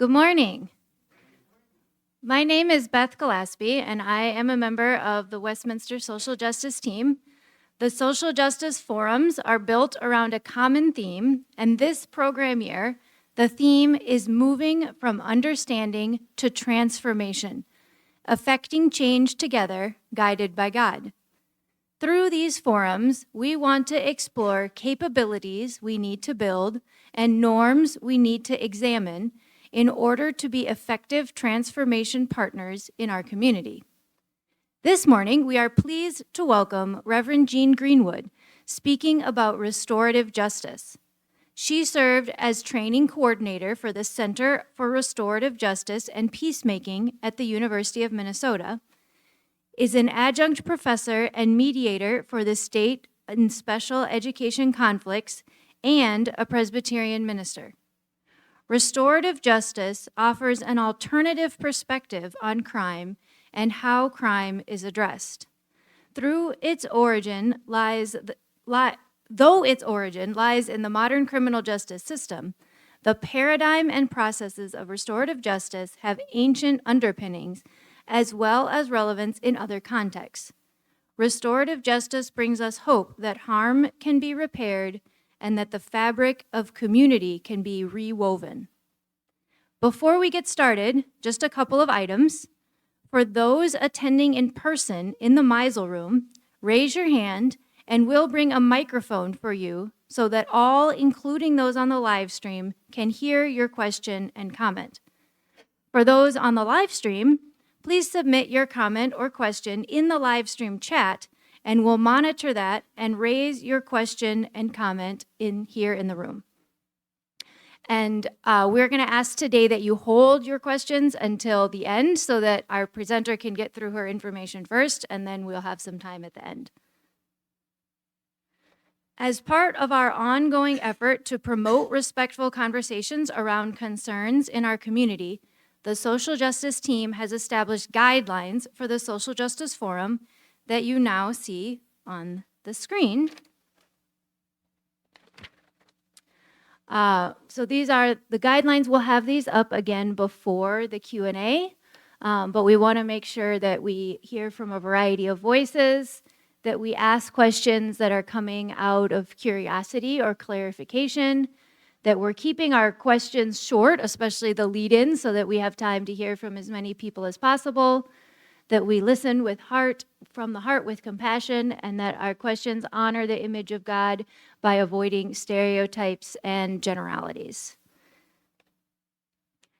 Good morning. My name is Beth Gillespie, and I am a member of the Westminster Social Justice team. The Social Justice Forums are built around a common theme, and this program year, the theme is moving from understanding to transformation, affecting change together, guided by God. Through these forums, we want to explore capabilities we need to build and norms we need to examine in order to be effective transformation partners in our community. This morning, we are pleased to welcome Reverend Jean Greenwood, speaking about restorative justice. She served as training coordinator for the Center for Restorative Justice and Peacemaking at the University of Minnesota, is an adjunct professor and mediator for the state in special education conflicts, and a Presbyterian minister. Restorative justice offers an alternative perspective on crime and how crime is addressed. Though its origin lies in the modern criminal justice system, the paradigm and processes of restorative justice have ancient underpinnings as well as relevance in other contexts. Restorative justice brings us hope that harm can be repaired and that the fabric of community can be rewoven. Before we get started, just a couple of items. For those attending in person in the Meisel room, raise your hand and we'll bring a microphone for you so that all, including those on the live stream, can hear your question and comment. For those on the live stream, please submit your comment or question in the live stream chat, and we'll monitor that and raise your question and comment here in the room. And we're going to ask today that you hold your questions until the end so that our presenter can get through her information first, and then we'll have some time at the end. As part of our ongoing effort to promote respectful conversations around concerns in our community, the Social Justice team has established guidelines for the Social Justice Forum that you now see on the screen. So these are the guidelines. We'll have these up again before the Q&A, but we want to make sure that we hear from a variety of voices, that we ask questions that are coming out of curiosity or clarification, that we're keeping our questions short, especially the lead-in, so that we have time to hear from as many people as possible, that we listen from the heart with compassion, and that our questions honor the image of God by avoiding stereotypes and generalities.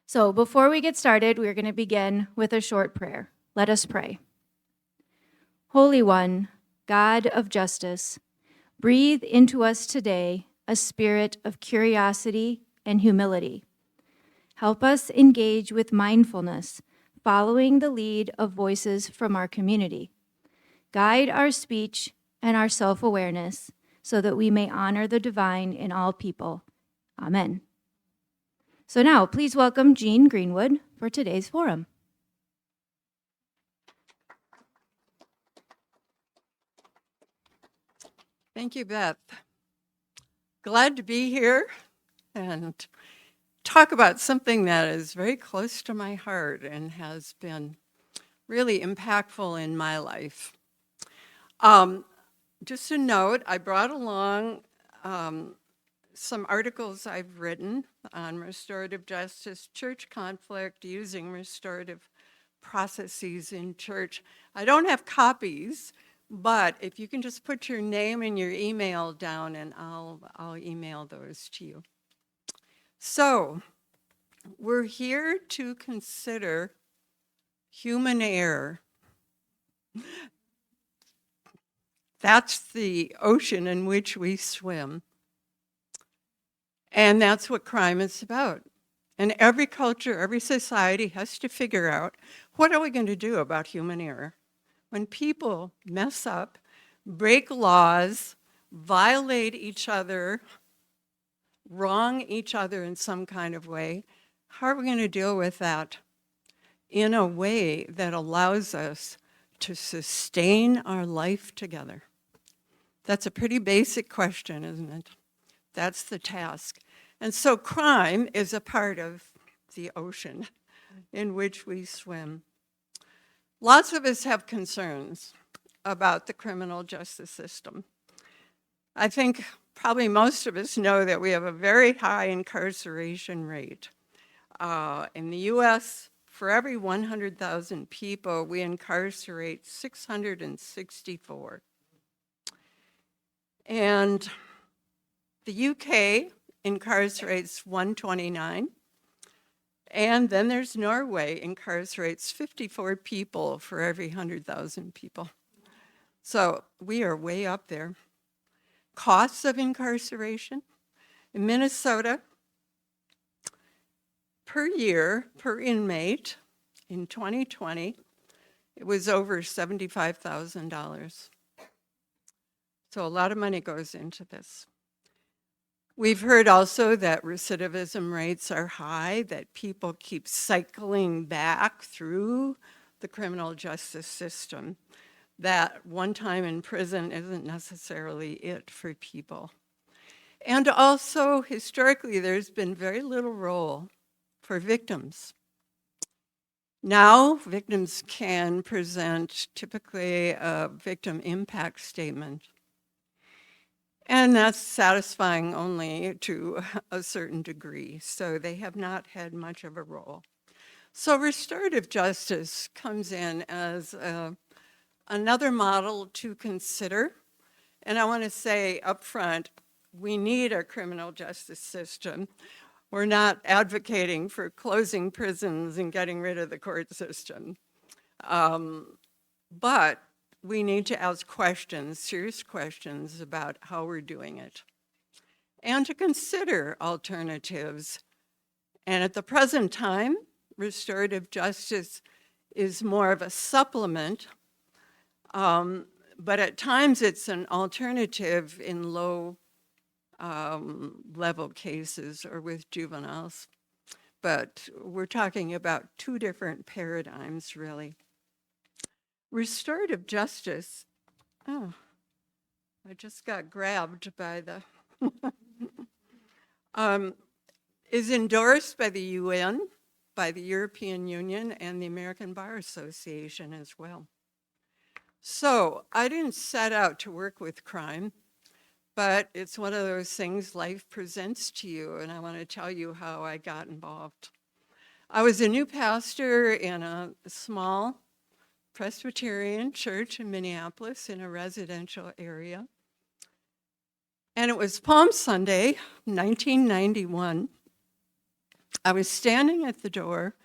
So before we get started, we're going to begin with a short prayer. Let us pray. Holy One, God of justice, breathe into us today a spirit of curiosity and humility. Help us engage with mindfulness, following the lead of voices from our community. Guide our speech and our self-awareness so that we may honor the divine in all people. Amen. So now, please welcome Jean Greenwood for today's forum. Thank you, Beth. Glad to be here and talk about something that is very close to my heart and has been really impactful in my life. Just a note, I brought along some articles I've written on restorative justice, church conflict, using restorative processes in church. I don't have copies, but if you can just put your name and your email down, and I'll email those to you. So, we're here to consider human error. That's the ocean in which we swim. And that's what crime is about. And every culture, every society has to figure out, what are we going to do about human error? When people mess up, break laws, violate each other, wrong each other in some kind of way, how are we going to deal with that in a way that allows us to sustain our life together? That's a pretty basic question, isn't it? That's the task. And so crime is a part of the ocean in which we swim. Lots of us have concerns about the criminal justice system. I think probably most of us know that we have a very high incarceration rate. In the US, for every 100,000 people, we incarcerate 664. And the UK incarcerates 129. And then there's Norway, incarcerates 54 people for every 100,000 people. So we are way up there. Costs of incarceration. In Minnesota, per year, per inmate, in 2020, it was over $75,000. So a lot of money goes into this. We've heard also that recidivism rates are high, that people keep cycling back through the criminal justice system, that one time in prison isn't necessarily it for people. And also, historically, there's been very little role for victims. Now, victims can present typically a victim impact statement. And that's satisfying only to a certain degree, so they have not had much of a role. So restorative justice comes in as another model to consider. And I want to say up front, we need a criminal justice system. We're not advocating for closing prisons and getting rid of the court system. But we need to ask questions, serious questions about how we're doing it, and to consider alternatives. And at the present time, restorative justice is more of a supplement, but at times it's an alternative in low level cases or with juveniles. But we're talking about two different paradigms, really. Restorative justice, I just got grabbed by the, is endorsed by the UN, by the European Union, and the American Bar Association as well. So I didn't set out to work with crime, but it's one of those things life presents to you, and I want to tell you how I got involved. I was a new pastor in a small Presbyterian church in Minneapolis in a residential area. And it was Palm Sunday, 1991. I was standing at the door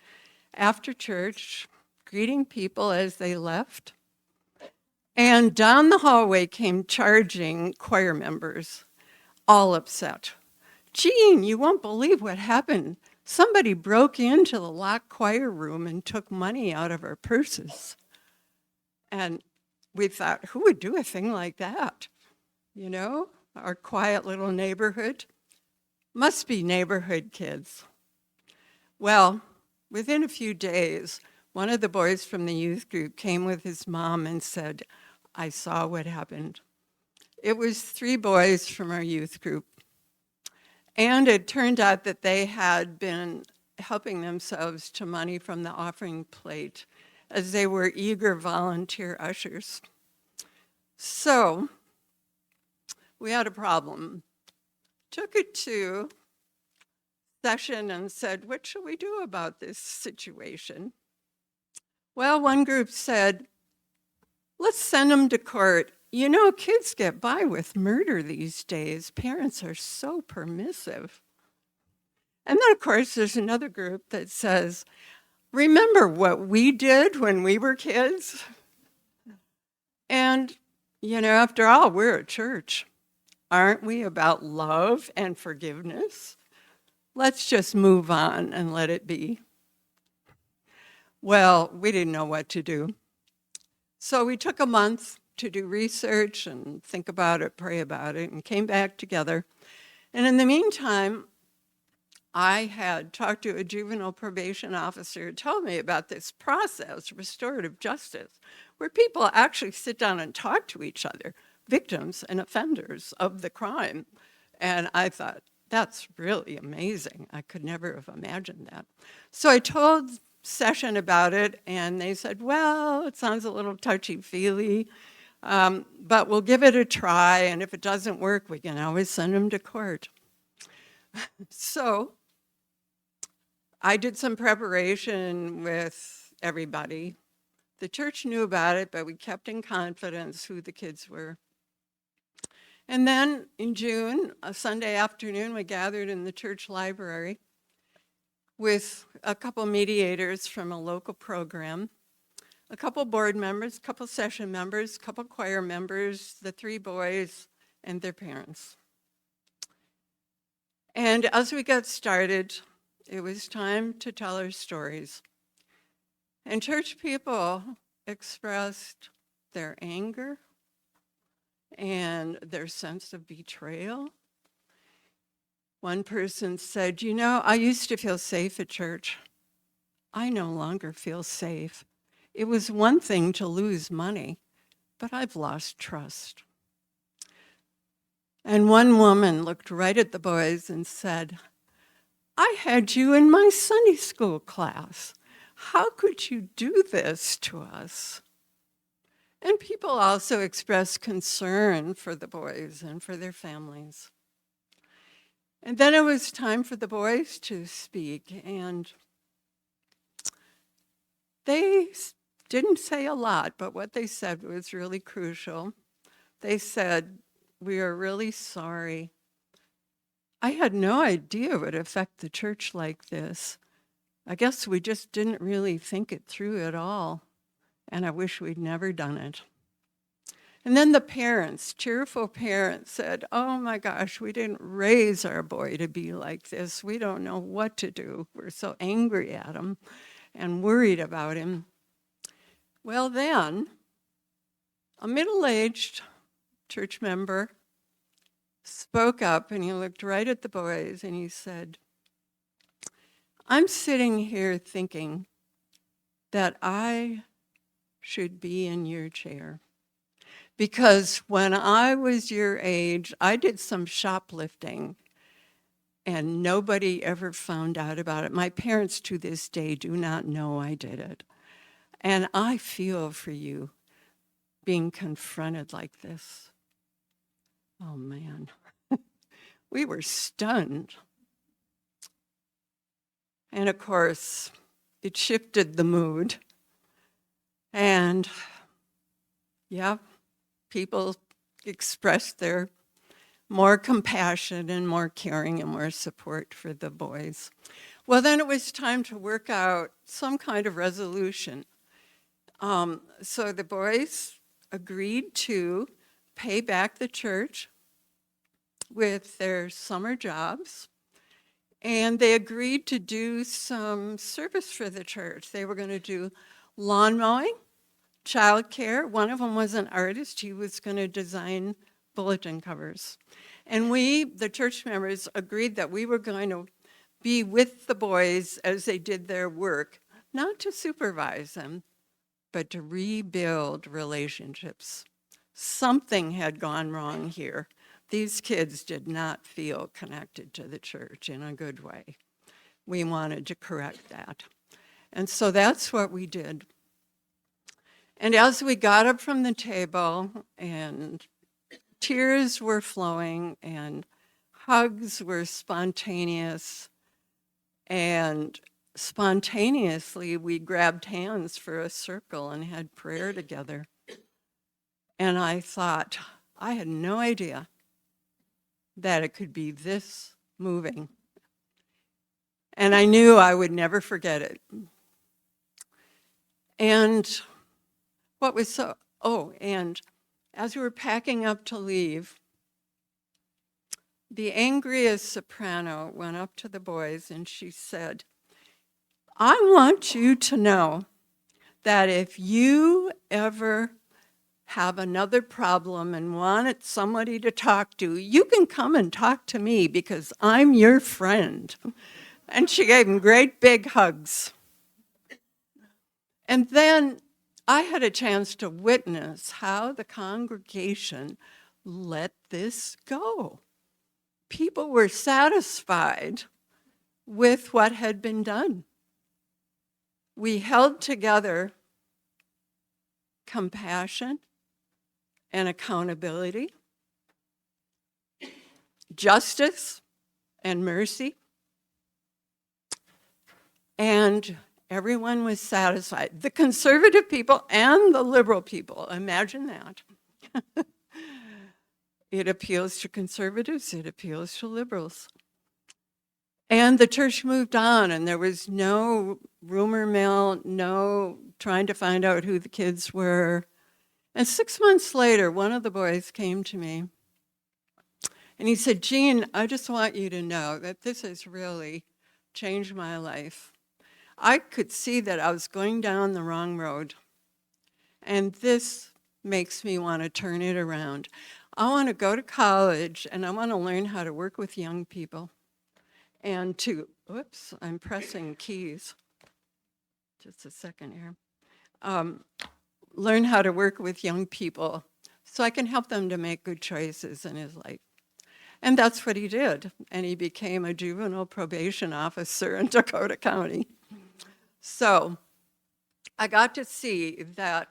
after church, greeting people as they left. And down the hallway came charging choir members, all upset. Jean, you won't believe what happened. Somebody broke into the locked choir room and took money out of our purses. And we thought, who would do a thing like that? You know, our quiet little neighborhood. Must be neighborhood kids. Well, within a few days, one of the boys from the youth group came with his mom and said, I saw what happened. It was 3 boys from our youth group. And it turned out that they had been helping themselves to money from the offering plate as they were eager volunteer ushers. So we had a problem. Took it to session and said, what should we do about this situation? Well, one group said, let's send them to court. You know, kids get by with murder these days. Parents are so permissive. And then, of course, there's another group that says, remember what we did when we were kids? And, you know, after all, we're a church. Aren't we about love and forgiveness? Let's just move on and let it be. Well, we didn't know what to do. So we took a month to do research and think about it, pray about it, and came back together. And in the meantime, I had talked to a juvenile probation officer who told me about this process, restorative justice, where people actually sit down and talk to each other, victims and offenders of the crime. And I thought, That's really amazing. I could never have imagined that. So I told Session about it, and they said, well, it sounds a little touchy-feely, but we'll give it a try, and if it doesn't work, we can always send them to court. So I did some preparation with everybody. The church knew about it, but we kept in confidence who the kids were. And then in June, a Sunday afternoon, we gathered in the church library with a couple mediators from a local program, a couple board members, a couple session members, a couple choir members, the 3 boys, and their parents. And as we got started, it was time to tell our stories. And church people expressed their anger and their sense of betrayal. One person said, you know, I used to feel safe at church. I no longer feel safe. It was one thing to lose money, but I've lost trust. And one woman looked right at the boys and said, I had you in my Sunday school class. How could you do this to us? And people also expressed concern for the boys and for their families. And then it was time for the boys to speak, and they didn't say a lot, but what they said was really crucial. They said, we are really sorry. I had no idea it would affect the church like this. I guess we just didn't really think it through at all, and I wish we'd never done it. And then the parents, cheerful parents, said, oh my gosh, we didn't raise our boy to be like this. We don't know what to do. We're so angry at him and worried about him. Well, then, a middle-aged church member spoke up, and he looked right at the boys and he said, I'm sitting here thinking that I should be in your chair. Because when I was your age, I did some shoplifting and nobody ever found out about it. My parents to this day do not know I did it. And I feel for you being confronted like this. Oh man, we were stunned. And of course, it shifted the mood. And yeah, people expressed their more compassion and more caring and more support for the boys. Well, then it was time to work out some kind of resolution. So the boys agreed to pay back the church with their summer jobs, and they agreed to do some service for the church. They were going to do lawn mowing, childcare. One of them was an artist. He was going to design bulletin covers. And we, the church members, agreed that we were going to be with the boys as they did their work, not to supervise them, but to rebuild relationships. Something had gone wrong here. These kids did not feel connected to the church in a good way. We wanted to correct that. And so that's what we did. And as we got up from the table and tears were flowing and hugs were spontaneous, and spontaneously we grabbed hands for a circle and had prayer together. And I thought, I had no idea that it could be this moving. And I knew I would never forget it. And what was so, and as we were packing up to leave, the angriest soprano went up to the boys and she said, I want you to know that if you ever have another problem and want somebody to talk to, you can come and talk to me because I'm your friend. And she gave him great big hugs. And then I had a chance to witness how the congregation let this go. people were satisfied with what had been done. We held together compassion and accountability, justice and mercy, and everyone was satisfied. The conservative people and the liberal people, imagine that. It appeals to conservatives, it appeals to liberals. And the church moved on, and there was no rumor mill, no trying to find out who the kids were. And 6 months later, one of the boys came to me, and he said, "Jean, I just want you to know that this has really changed my life. I could see that I was going down the wrong road, and this makes me want to turn it around. I want to go to college, and I want to learn how to work with young people. And to," oops, I'm pressing keys. Just a second here. Learn how to work with young people so I can help them to make good choices in his life. And that's what he did. And he became a juvenile probation officer in Dakota County. So I got to see that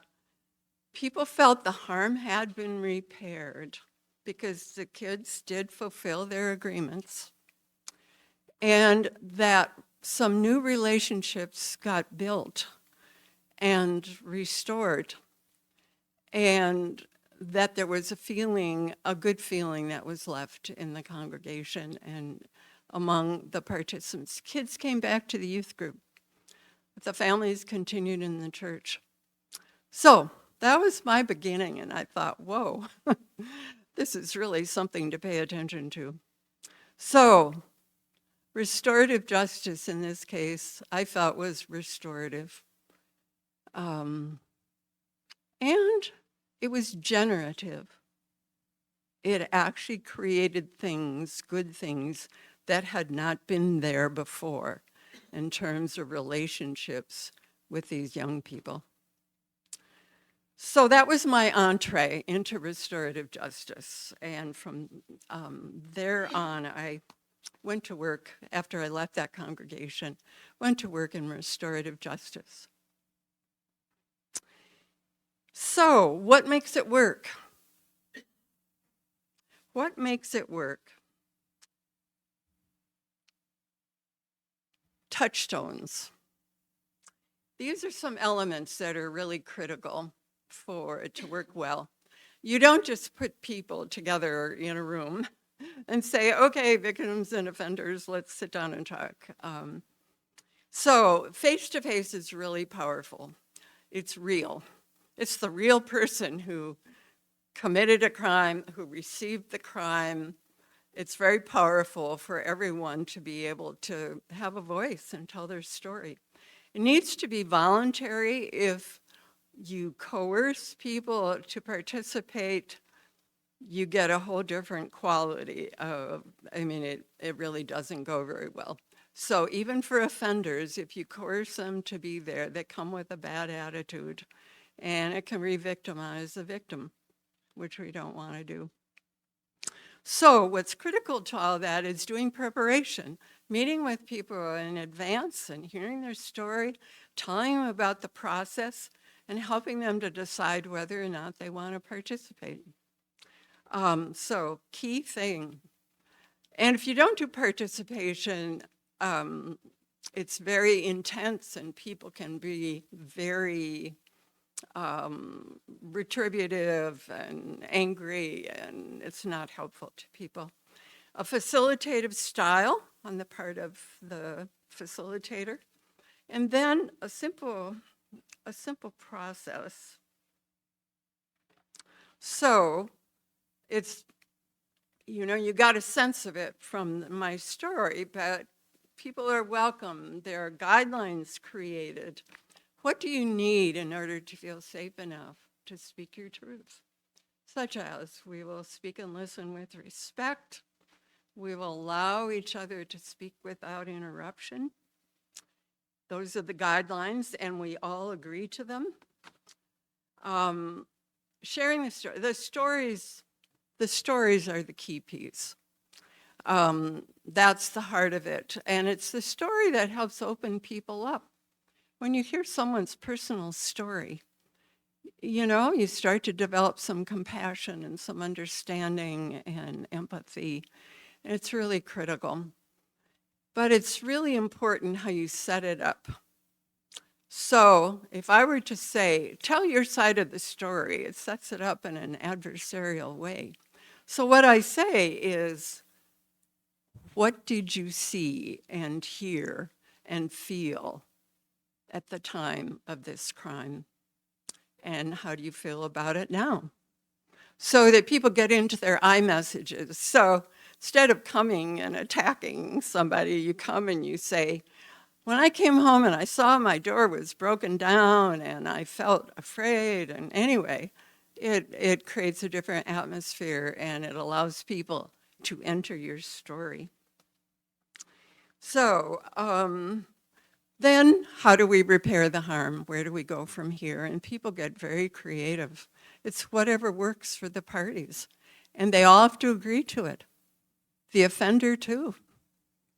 people felt the harm had been repaired because the kids did fulfill their agreements, and that some new relationships got built and restored, and that there was a feeling, a good feeling that was left in the congregation and among the participants. Kids came back to the youth group. The families continued in the church. So that was my beginning, and I thought, whoa, this is really something to pay attention to. So restorative justice in this case, I felt was restorative. And it was generative. It actually created things, good things, that had not been there before in terms of relationships with these young people. So that was my entree into restorative justice. And from there on, I went to work, after I left that congregation, went to work in restorative justice. So what makes it work? What makes it work? Touchstones. These are some elements that are really critical for it to work well. You don't just put people together in a room and say, okay, victims and offenders, let's sit down and talk. So face-to-face is really powerful. It's real. It's the real person who committed a crime, who received the crime. It's very powerful for everyone to be able to have a voice and tell their story. It needs to be voluntary. If you coerce people to participate, you get a whole different quality of, it really doesn't go very well. So even for offenders, if you coerce them to be there, they come with a bad attitude, and it can re-victimize the victim, which we don't want to do. So what's critical to all that is doing preparation, meeting with people in advance and hearing their story, telling them about the process, and helping them to decide whether or not they want to participate. So key thing. And if you don't do participation, it's very intense, and people can be very retributive and angry, and it's not helpful to people. A facilitative style on the part of the facilitator, and then a simple process. So it's, you got a sense of it from my story, but people are welcome. There are guidelines created. What do you need in order to feel safe enough to speak your truth? Such as, we will speak and listen with respect. We will allow each other to speak without interruption. Those are the guidelines, and we all agree to them. Sharing the story. The stories are the key piece. That's the heart of it. And it's the story that helps open people up. When you hear someone's personal story, you start to develop some compassion and some understanding and empathy. And it's really critical. But it's really important how you set it up. So if I were to say, tell your side of the story, it sets it up in an adversarial way. So what I say is, what did you see and hear and feel at the time of this crime? And how do you feel about it now? So that people get into their I messages. So instead of coming and attacking somebody, you come and you say, when I came home and I saw my door was broken down and I felt afraid, and anyway, it creates a different atmosphere and it allows people to enter your story. So then how do we repair the harm? Where do we go from here? And people get very creative. It's whatever works for the parties. And they all have to agree to it. The offender too.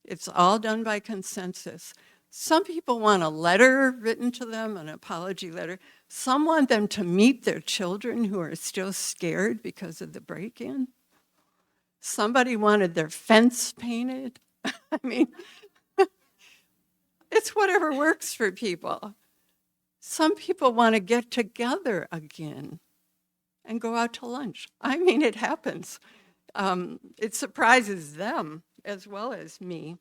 It's all done by consensus. Some people want a letter written to them, an apology letter. Some want them to meet their children who are still scared because of the break-in. Somebody wanted their fence painted. I mean, it's whatever works for people. Some people want to get together again and go out to lunch. I mean, it happens. It surprises them as well as me.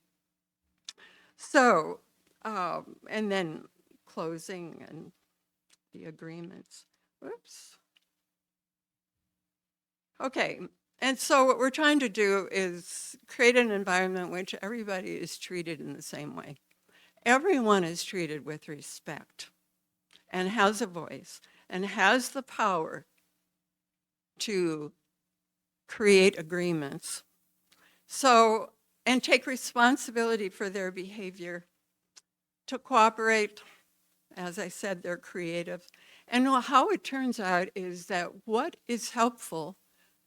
So, and then closing and the agreements. Whoops. Okay, and so what we're trying to do is create an environment in which everybody is treated in the same way. Everyone is treated with respect and has a voice and has the power to create agreements. So, and take responsibility for their behavior, to cooperate. As I said, they're creative. And how it turns out is that what is helpful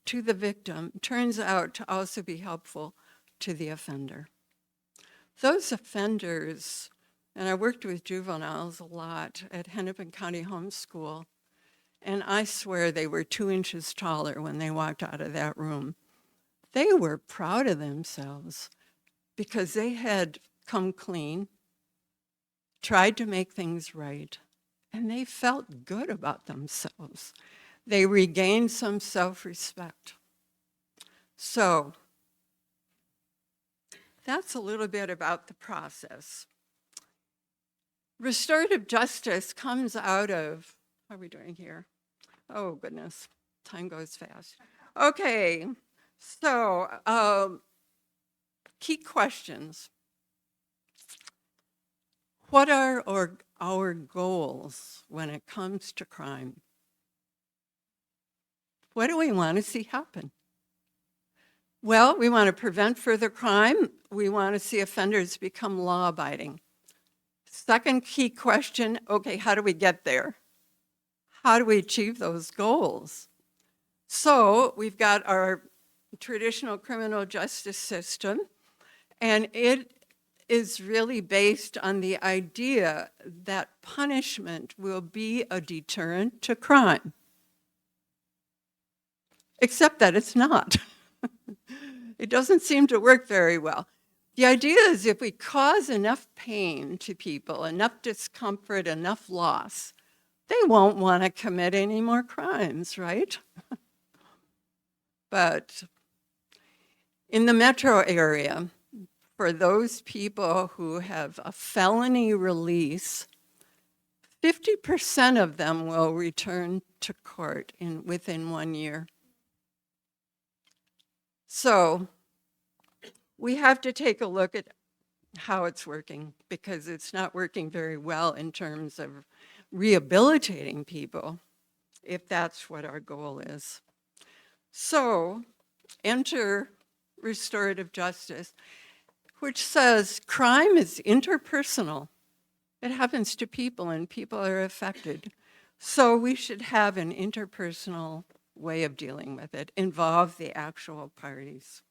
to the victim turns out to also be helpful to the offender. Those offenders, and I worked with juveniles a lot at Hennepin County Home School, and I swear they were 2 inches taller when they walked out of that room. They were proud of themselves because they had come clean, tried to make things right, and they felt good about themselves. They regained some self-respect. So that's a little bit about the process. Restorative justice comes out of, how are we doing here? Oh, goodness, time goes fast. Okay, so key questions. What are our goals when it comes to crime? What do we want to see happen? Well, we want to prevent further crime. We want to see offenders become law-abiding. Second key question, okay, how do we get there? How do we achieve those goals? So we've got our traditional criminal justice system, and it is really based on the idea that punishment will be a deterrent to crime. Except that it's not. It doesn't seem to work very well. The idea is if we cause enough pain to people, enough discomfort, enough loss, they won't want to commit any more crimes, right? But in the metro area, for those people who have a felony release, 50% of them will return to court within 1 year. So we have to take a look at how it's working, because it's not working very well in terms of rehabilitating people, if that's what our goal is. So enter restorative justice, which says crime is interpersonal. It happens to people and people are affected. So we should have an interpersonal way of dealing with it, involve the actual parties.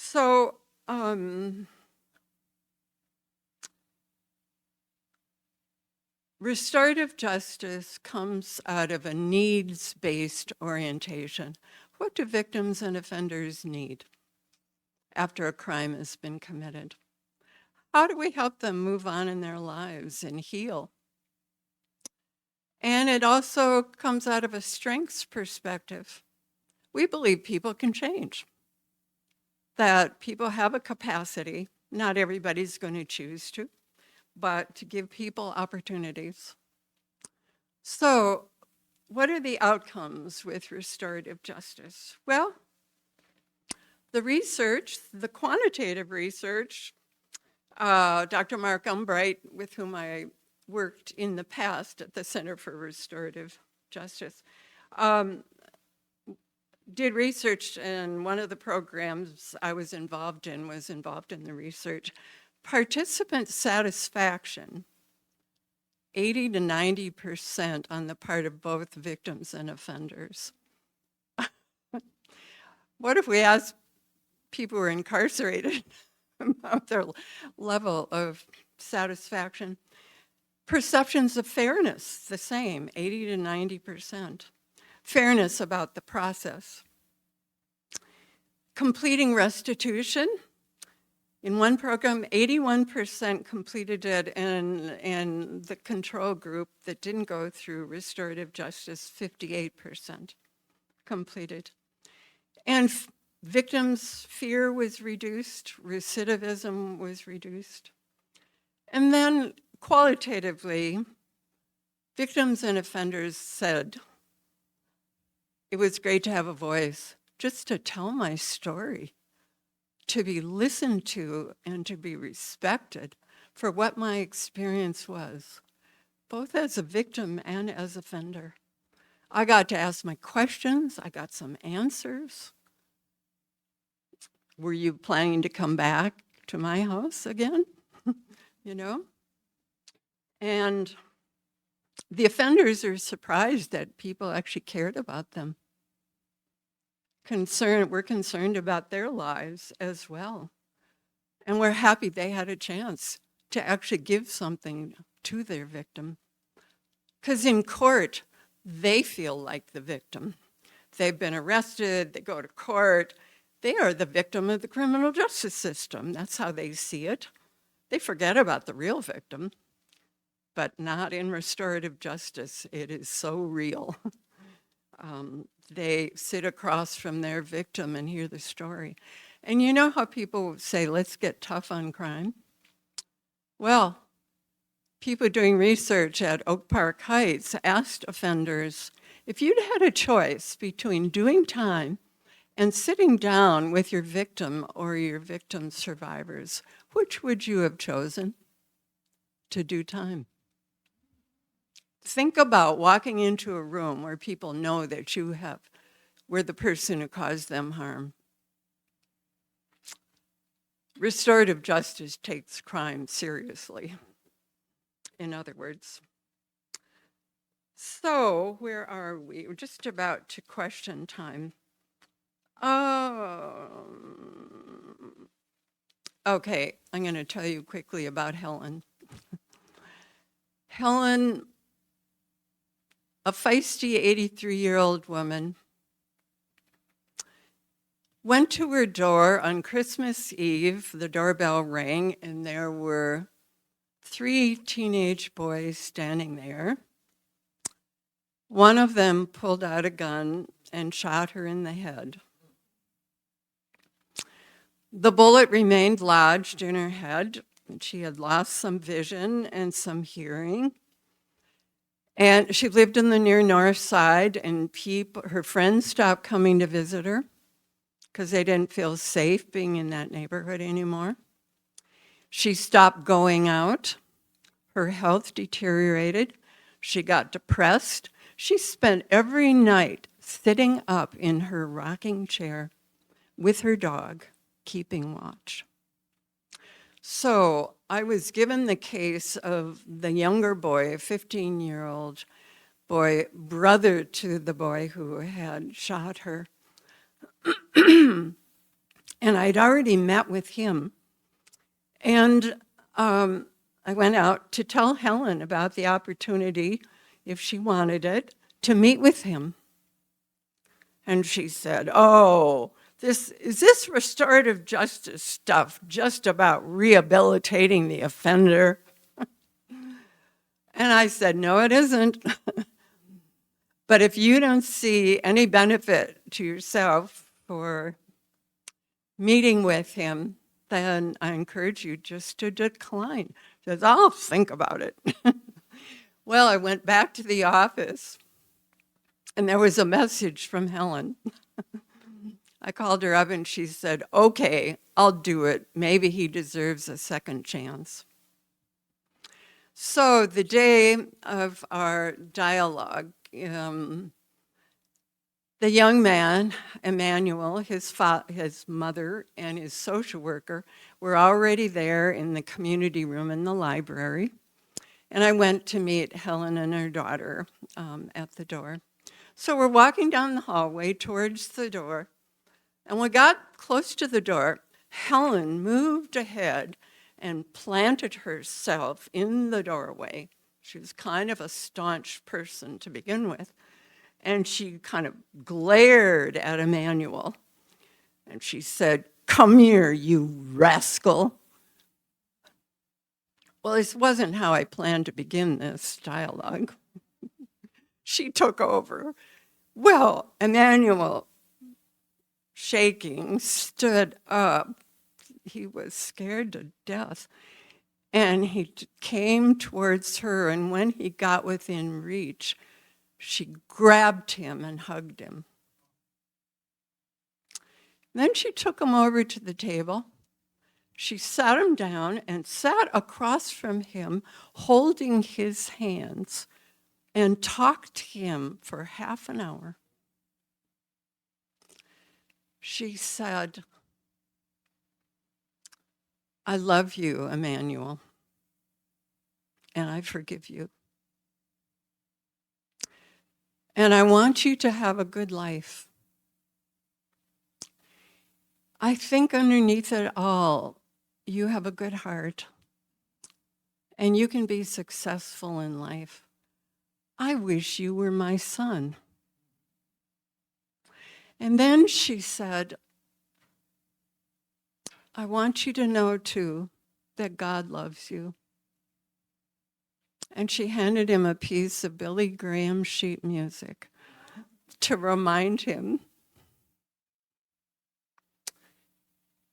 So, restorative justice comes out of a needs-based orientation. What do victims and offenders need after a crime has been committed? How do we help them move on in their lives and heal? And it also comes out of a strengths perspective. We believe people can change, that people have a capacity. Not everybody's going to choose to, but to give people opportunities. So, what are the outcomes with restorative justice? Well, the research, the quantitative research, Dr. Mark Umbright, with whom I worked in the past at the Center for Restorative Justice, did research, and one of the programs I was involved in the research. Participant satisfaction, 80 to 90% on the part of both victims and offenders. What if we asked people who are incarcerated about their level of satisfaction? Perceptions of fairness, the same, 80 to 90%. Fairness about the process. Completing restitution. In one program, 81% completed it, and the control group that didn't go through restorative justice, 58% completed. And victims' fear was reduced, recidivism was reduced. And then qualitatively, victims and offenders said, it was great to have a voice, just to tell my story, to be listened to and to be respected for what my experience was, both as a victim and as offender. I got to ask my questions, I got some answers. Were you planning to come back to my house again? You know? And the offenders are surprised that people actually cared about them. We're concerned about their lives as well. And we're happy they had a chance to actually give something to their victim. Because in court, they feel like the victim. They've been arrested, they go to court, they are the victim of the criminal justice system. That's how they see it. They forget about the real victim, but not in restorative justice. It is so real. They sit across from their victim and hear the story. And you know how people say, let's get tough on crime? Well, people doing research at Oak Park Heights asked offenders, if you'd had a choice between doing time and sitting down with your victim or your victim's survivors, which would you have chosen to do time? Think about walking into a room where people know that we're the person who caused them harm. Restorative justice takes crime seriously, in other words. So, where are we? We're just about to question time. Okay, I'm going to tell you quickly about Helen. Helen, a feisty 83-year-old woman, went to her door on Christmas Eve. The doorbell rang, and there were 3 teenage boys standing there. One of them pulled out a gun and shot her in the head. The bullet remained lodged in her head, and she had lost some vision and some hearing. And she lived in the near north side, and her friends stopped coming to visit her because they didn't feel safe being in that neighborhood anymore. She stopped going out. Her health deteriorated. She got depressed. She spent every night sitting up in her rocking chair with her dog, keeping watch. So I was given the case of the younger boy, a 15-year-old boy, brother to the boy who had shot her. And I'd already met with him. And I went out to tell Helen about the opportunity, if she wanted it, to meet with him. And she said, oh, is this restorative justice stuff just about rehabilitating the offender? And I said, no, it isn't. But if you don't see any benefit to yourself for meeting with him, then I encourage you just to decline. She says, I'll think about it. Well, I went back to the office, and there was a message from Helen. I called her up, and she said, okay, I'll do it. Maybe he deserves a second chance. So the day of our dialogue, the young man, Emmanuel, his mother, and his social worker were already there in the community room in the library. And I went to meet Helen and her daughter at the door. So we're walking down the hallway towards the door. And when we got close to the door, Helen moved ahead and planted herself in the doorway. She was kind of a staunch person to begin with. And she kind of glared at Emmanuel. And she said, come here, you rascal. Well, this wasn't how I planned to begin this dialogue. She took over. Well, Emmanuel, shaking, stood up. He was scared to death. And he came towards her, and when he got within reach, she grabbed him and hugged him. Then she took him over to the table. She sat him down and sat across from him, holding his hands, and talked to him for half an hour. She said, I love you, Emmanuel, and I forgive you. And I want you to have a good life. I think underneath it all, you have a good heart, and you can be successful in life. I wish you were my son. And then she said, I want you to know, too, that God loves you. And she handed him a piece of Billy Graham sheet music to remind him.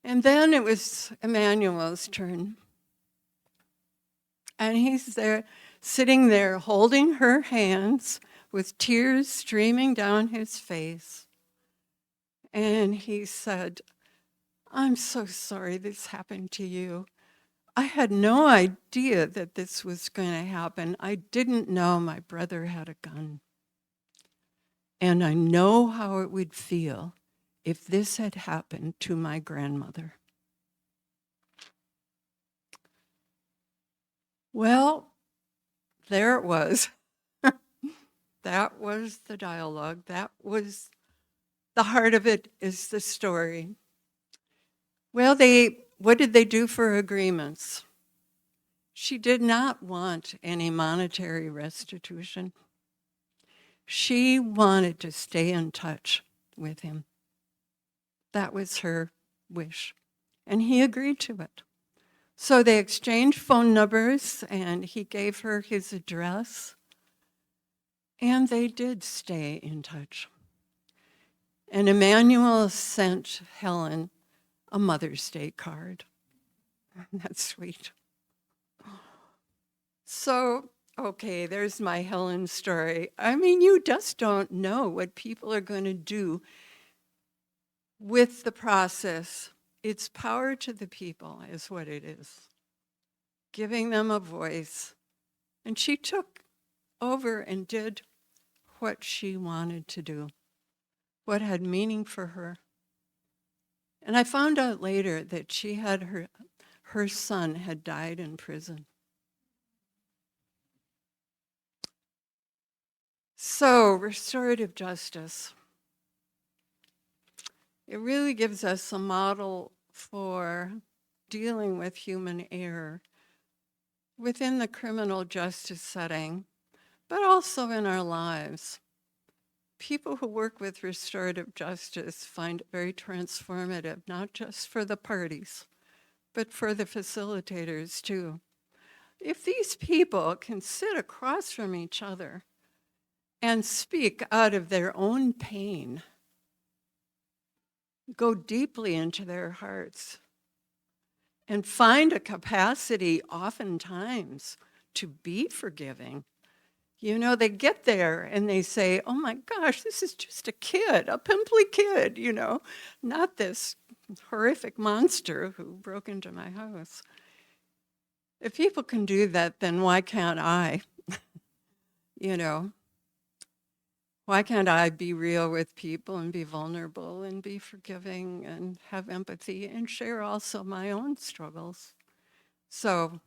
And then it was Emmanuel's turn. And he's there, sitting there, holding her hands with tears streaming down his face. And he said, I'm so sorry this happened to you. I had no idea that this was going to happen. I didn't know my brother had a gun. And I know how it would feel if this had happened to my grandmother. Well, there it was. That was the dialogue. That was the heart of it, is the story. Well, what did they do for agreements? She did not want any monetary restitution. She wanted to stay in touch with him. That was her wish, and he agreed to it. So they exchanged phone numbers, and he gave her his address, and they did stay in touch. And Emmanuel sent Helen a Mother's Day card. That's sweet. So, okay, there's my Helen story. I mean, you just don't know what people are going to do with the process. It's power to the people is what it is. Giving them a voice. And she took over and did what she wanted to do, what had meaning for her. And I found out later that she had her son had died in prison. So, restorative justice. It really gives us a model for dealing with human error within the criminal justice setting, but also in our lives. People who work with restorative justice find it very transformative, not just for the parties, but for the facilitators too. If these people can sit across from each other and speak out of their own pain, go deeply into their hearts, and find a capacity oftentimes to be forgiving. You know, they get there and they say, oh my gosh, this is just a kid, a pimply kid, you know, not this horrific monster who broke into my house. If people can do that, then why can't I? You know, why can't I be real with people and be vulnerable and be forgiving and have empathy and share also my own struggles? So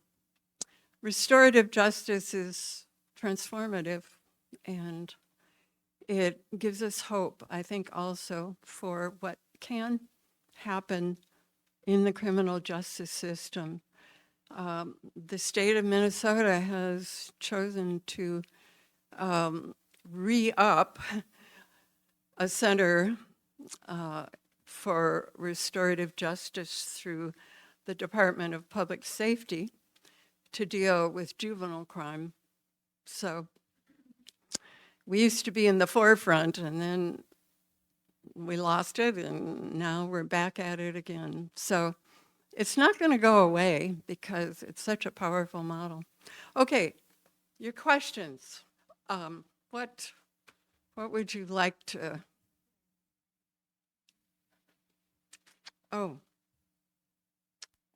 restorative justice is transformative, and it gives us hope, I think, also for what can happen in the criminal justice system. The state of Minnesota has chosen to re-up a center for restorative justice through the Department of Public Safety to deal with juvenile crime. So we used to be in the forefront, and then we lost it, and now we're back at it again. So it's not going to go away because it's such a powerful model. Okay, your questions. What would you like to? Oh,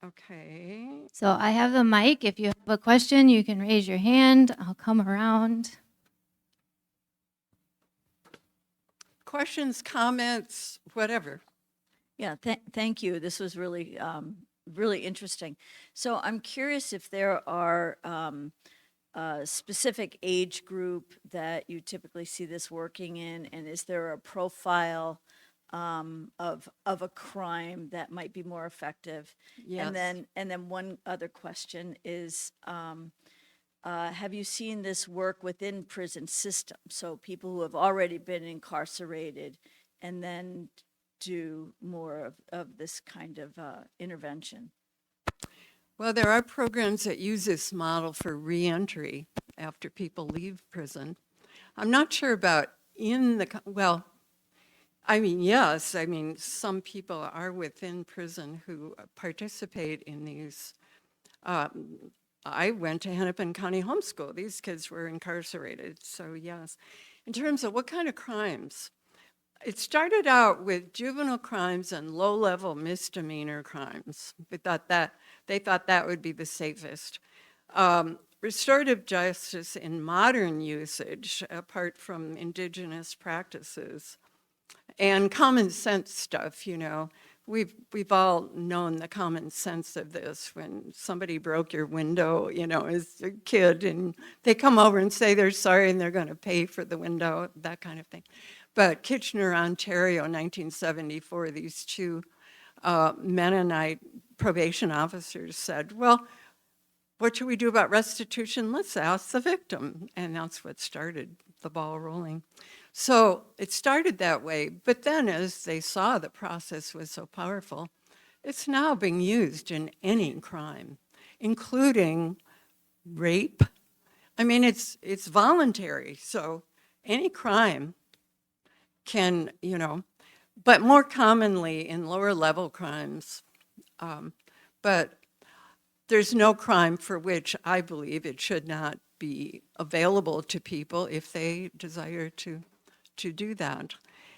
okay. So I have the mic. If you have a question, you can raise your hand. I'll come around. Questions, comments, whatever. Yeah, thank you. This was really, really interesting. So I'm curious if there are a specific age group that you typically see this working in, and is there a profile of a crime that might be more effective? Yes. And then one other question is, have you seen this work within prison systems? So people who have already been incarcerated and then do more of this kind of intervention? Well, there are programs that use this model for reentry after people leave prison. I'm not sure about well, I mean, yes, I mean, some people are within prison who participate in these. I went to Hennepin County Homeschool. These kids were incarcerated, so yes. In terms of what kind of crimes, it started out with juvenile crimes and low-level misdemeanor crimes. They thought that would be the safest. Restorative justice in modern usage, apart from indigenous practices, and common sense stuff, you know. We've all known the common sense of this when somebody broke your window, you know, as a kid, and they come over and say they're sorry and they're going to pay for the window, that kind of thing. But Kitchener, Ontario, 1974, these two Mennonite probation officers said, well, what should we do about restitution? Let's ask the victim. And that's what started the ball rolling. So it started that way, but then as they saw the process was so powerful, it's now being used in any crime, including rape. I mean, it's voluntary, so any crime can, you know, but more commonly in lower level crimes. But there's no crime for which I believe it should not be available to people if they desire to do that.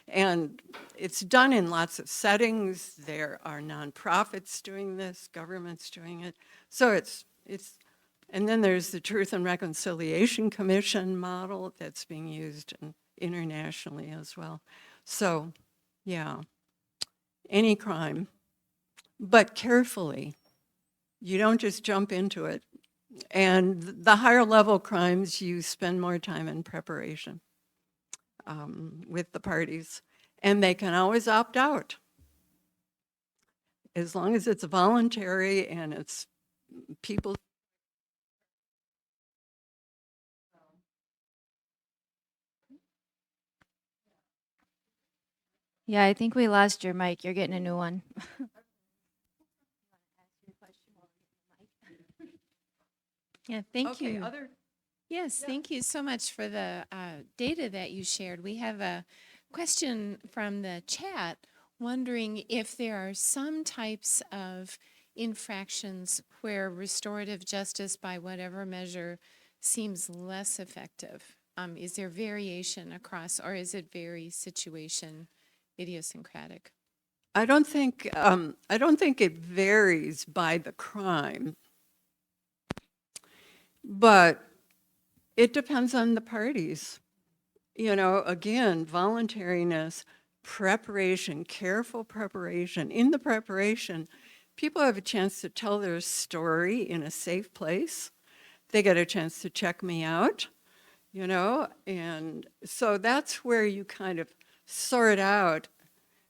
And it's done in lots of settings. There are nonprofits doing this, governments doing it. So it's, and then there's the Truth and Reconciliation Commission model that's being used internationally as well. So, yeah, any crime, but carefully. You don't just jump into it. And the higher level crimes, you spend more time in preparation with the parties. And they can always opt out. as long as it's voluntary and it's people. Yeah, I think we lost your mic. You're getting a new one. Yeah, thank Okay, you. Yes, thank you so much for the data that you shared. We have a question from the chat wondering if there are some types of infractions where restorative justice, by whatever measure, seems less effective. Is there variation across, or is it very situation idiosyncratic? I don't think it varies by the crime, but it depends on the parties. You know, again, voluntariness, preparation, careful preparation. In the preparation, people have a chance to tell their story in a safe place. They get a chance to check me out, you know, and so that's where you kind of sort out.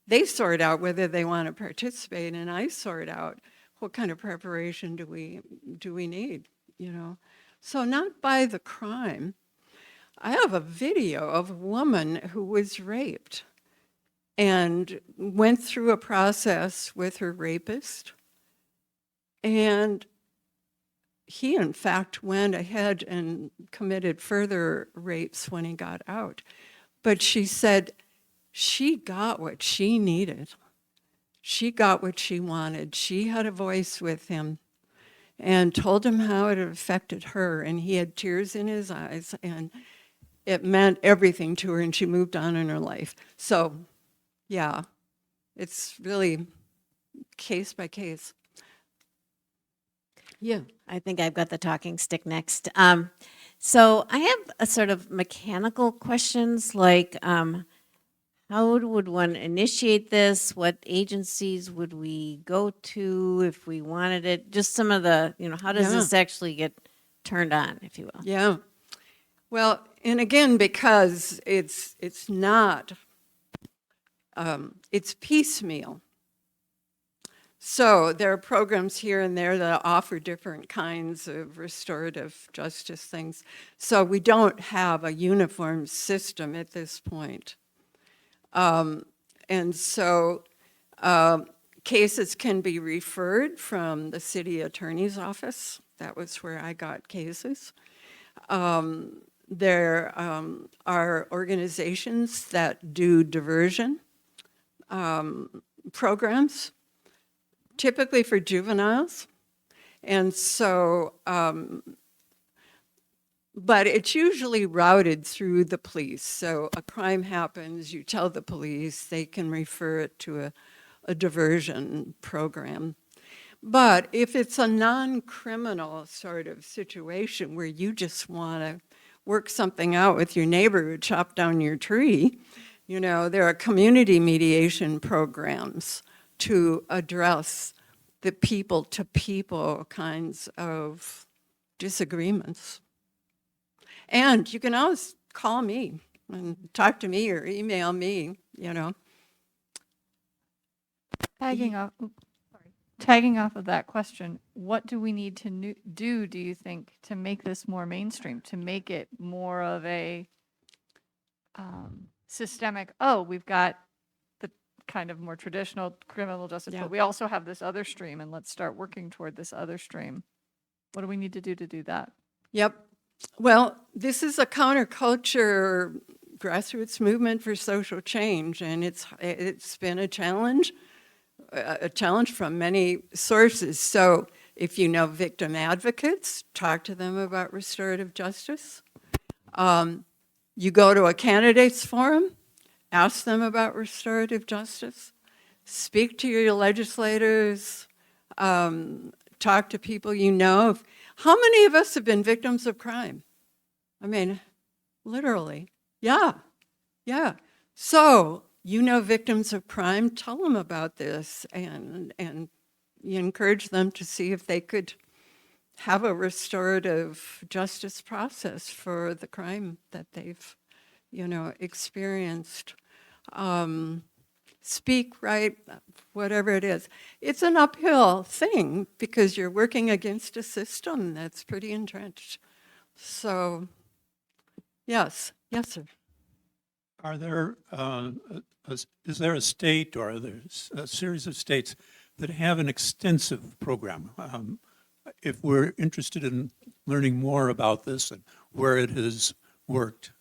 They sort out whether they want to participate, and I sort out what kind of preparation do we need, you know. So not by the crime. I have a video of a woman who was raped and went through a process with her rapist. And he, in fact, went ahead and committed further rapes when he got out. But she said she got what she needed. She got what she wanted. She had a voice with him and told him how it affected her. And he had tears in his eyes, and it meant everything to her, and she moved on in her life. So, yeah, it's really case by case. Yeah. I think I've got the talking stick next. So I have a sort of mechanical questions like, how would one initiate this? What agencies would we go to if we wanted it? Just some of the, how does Yeah. this actually get turned on, if you will? Yeah. Well, and again, because it's not, it's piecemeal. So there are programs here and there that offer different kinds of restorative justice things. So we don't have a uniform system at this point. And so cases can be referred from the city attorney's office. That was where I got cases. There are organizations that do diversion programs, typically for juveniles. And so, but it's usually routed through the police. So a crime happens, you tell the police, they can refer it to a diversion program. But if it's a non-criminal sort of situation where you just want to work something out with your neighbor who chopped down your tree, there are community mediation programs to address the people-to-people kinds of disagreements. And you can always call me and talk to me or email me, Tagging off of that question, what do we need to do you think, to make this more mainstream, to make it more of a systemic, we've got the kind of more traditional criminal justice, Yeah. but we also have this other stream, and let's start working toward this other stream. What do we need to do that? Yep. Well, this is a counterculture grassroots movement for social change, and it's been a challenge from many sources. So if you know victim advocates, talk to them about restorative justice. You go to a candidates forum, ask them about restorative justice. Speak to your legislators, talk to people you know. How many of us have been victims of crime? I mean, literally. Yeah. So, victims of crime, tell them about this, and you encourage them to see if they could have a restorative justice process for the crime that they've, experienced. speak right, whatever it is. It's an uphill thing because you're working against a system that's pretty entrenched. So, yes, sir. Are there, is there a state or are there a series of states that have an extensive program? If we're interested in learning more about this and where it has worked,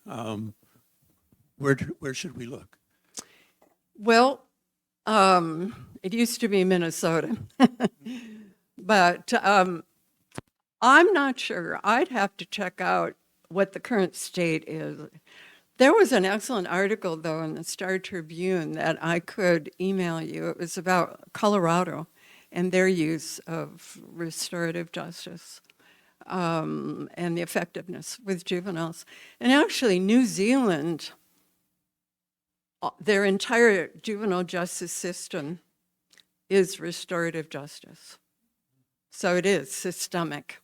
where should we look? Well, it used to be Minnesota, but I'm not sure. I'd have to check out what the current state is. There was an excellent article, though, in the Star Tribune that I could email you. It was about Colorado and their use of restorative justice and the effectiveness with juveniles. And actually, New Zealand, their entire juvenile justice system is restorative justice. So it is systemic.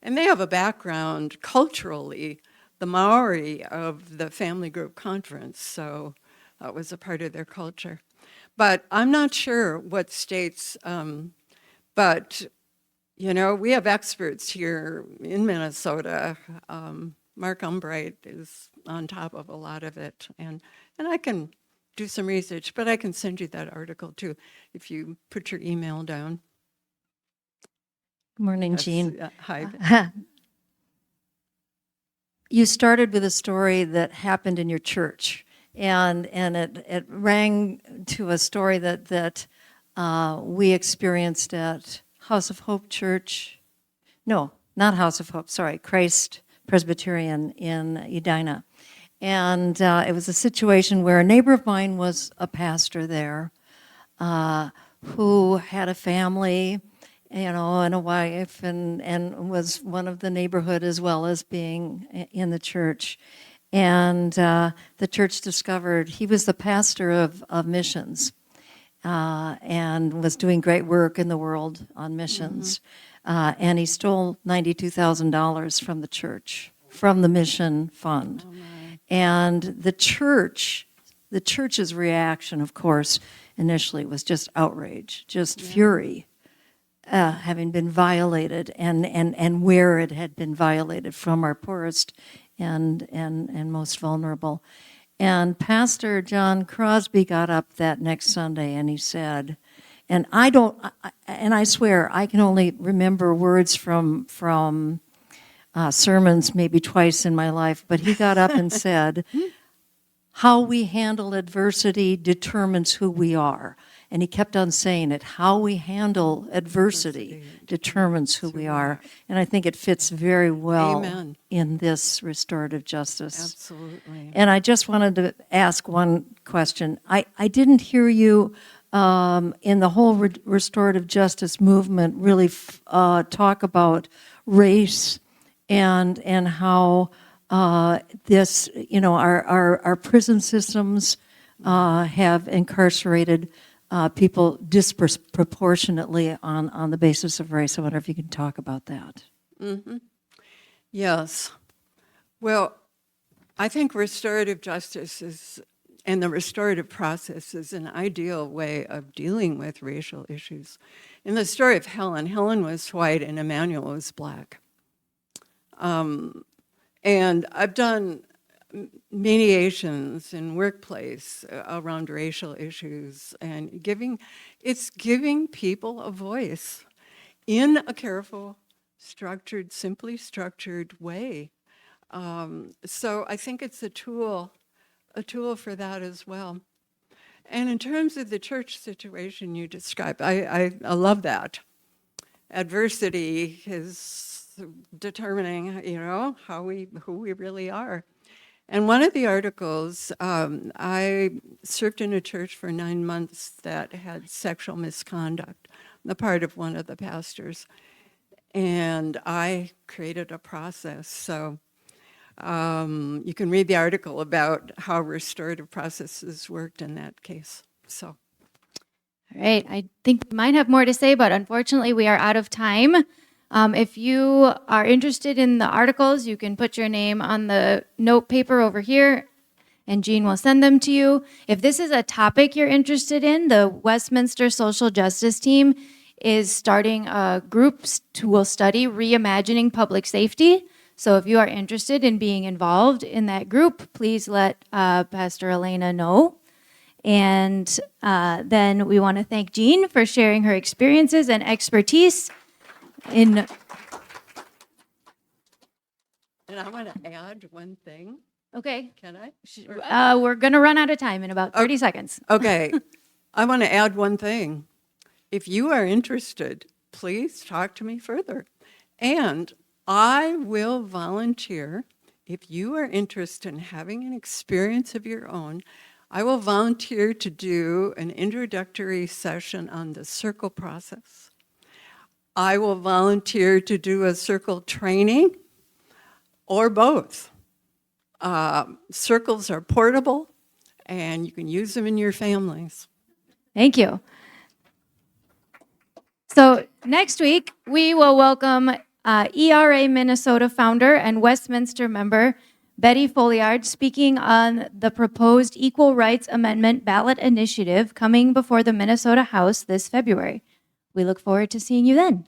And they have a background culturally, the Maori of the family group conference, so that was a part of their culture. But I'm not sure what states, but you know, we have experts here in Minnesota. Mark Umbright is on top of a lot of it, and I can do some research, but I can send you that article too if you put your email down. Good morning, Jean. Hi. You started with a story that happened in your church, and it rang to a story that we experienced at House of Hope Church. No, not House of Hope, sorry, Christ Presbyterian in Edina. And it was a situation where a neighbor of mine was a pastor there who had a family, you know, and a wife, and was one of the neighborhood as well as being in the church. And the church discovered he was the pastor of missions and was doing great work in the world on missions. And he stole $92,000 from the church, from the mission fund. And the church's reaction, of course, initially was just outrage, just fury. Having been violated and where it had been violated from our poorest and most vulnerable. And Pastor John Crosby got up that next Sunday and he said, and I swear I can only remember words from sermons maybe twice in my life, but he got up and said, how we handle adversity determines who we are. And he kept on saying it, how we handle adversity determines who we are. And I think it fits very well Amen. In this restorative justice. Absolutely. And I just wanted to ask one question. I didn't hear you in the whole restorative justice movement really talk about race and how this, you know, our prison systems have incarcerated people disproportionately on the basis of race. I wonder if you can talk about that. Mm-hmm. Yes. Well, I think restorative justice and the restorative process is an ideal way of dealing with racial issues. In the story of Helen was white and Emmanuel was black. And I've done mediations in workplace around racial issues and it's giving people a voice in a careful, structured, simply structured way. So I think it's a tool for that as well. And in terms of the church situation you described, I love that. Adversity is determining, you know, who we really are. And one of the articles, I served in a church for 9 months that had sexual misconduct on the part of one of the pastors. And I created a process. So you can read the article about how restorative processes worked in that case. So. All right, I think we might have more to say, but unfortunately we are out of time. If you are interested in the articles, you can put your name on the note paper over here, and Jean will send them to you. If this is a topic you're interested in, the Westminster Social Justice Team is starting a group who will study reimagining public safety. So if you are interested in being involved in that group, please let Pastor Elena know. And then we want to thank Jean for sharing her experiences and expertise in. And I want to add one thing. Okay, Can I? we're going to run out of time in about 30 seconds. Okay. I want to add one thing. If you are interested, please talk to me further. And I will volunteer. If you are interested in having an experience of your own, I will volunteer to do an introductory session on the circle process. I will volunteer to do a circle training or both. Circles are portable and you can use them in your families. Thank you. So next week, we will welcome ERA Minnesota founder and Westminster member Betty Folliard speaking on the proposed Equal Rights Amendment ballot initiative coming before the Minnesota House this February. We look forward to seeing you then.